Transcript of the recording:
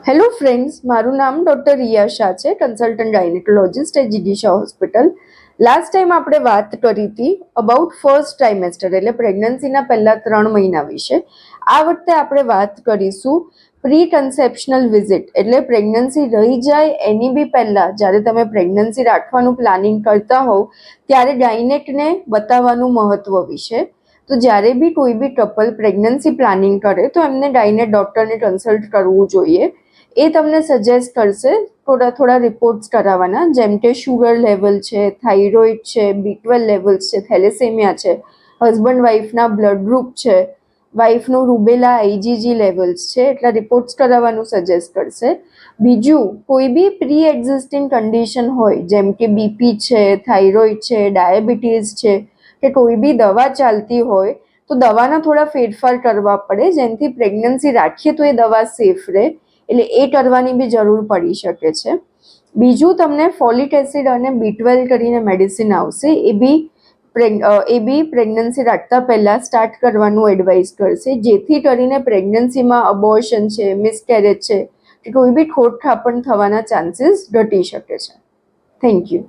Hello friends, મારું નામ doctor Riya Shah છે, consultant gynaecologist at GD Shah hospital. Last time આપણે વાત કરી હતી અબાઉટ ફર્સ્ટ ટ્રાઇમેસ્ટર એટલે પ્રેગ્નન્સીના પહેલા 3 મહિના વિશે. આ વખતે આપણે વાત કરીશું પ્રી કન્સેપ્શનલ વિઝિટ એટલે પ્રેગ્નન્સી રહી જાય એની બી પહેલાં જ્યારે તમે પ્રેગ્નન્સી રાખવાનું પ્લાનિંગ કરતા હોવ ત્યારે ગાયનેકને બતાવવાનું મહત્ત્વ વિશે. તો જ્યારે બી કોઈ બી કપલ પ્રેગ્નન્સી પ્લાનિંગ કરે તો એમને ગાયનેક ડૉક્ટરને કન્સલ્ટ કરવું જોઈએ. એ તમને સજેસ્ટ કરશે થોડા રિપોર્ટ્સ કરાવવાના, જેમ કે શુગર લેવલ છે, થાઇરોઇડ છે, B12 લેવલ્સ છે, થેલેસેમિયા છે, હસબન્ડ વાઈફના બ્લડ ગ્રુપ છે, વાઈફનું રૂબેલા IgG લેવલ્સ છે, એટલા રિપોર્ટ્સ કરાવવાનું સજેસ્ટ કરશે. બીજું કોઈ બી પ્રી એક્ઝિસ્ટિંગ કન્ડિશન હોય જેમ કે BP છે, થાઇરોઇડ છે, ડાયાબિટીસ છે કે કોઈ બી દવા ચાલતી હોય તો દવાના થોડા ફેરફાર કરવા પડે, જેનાથી પ્રેગ્નન્સી રાખીએ તો એ દવા સેફ રહે, એટલે એ કરવાની બી જરૂર પડી શકે છે. બીજું તમને ફોલિક એસિડ અને B12 કરીને મેડિસિન આવશે, એ બી પ્રેગ્નન્સી રાખતા પહેલાં સ્ટાર્ટ કરવાનું એડવાઇસ કરશે, જેથી કરીને પ્રેગ્નન્સીમાં અબોર્શન છે, મિસકેરેજ છે કે કોઈ બી ખોટ ખાપણ થવાના ચાન્સીસ ઘટી શકે છે. Thank you.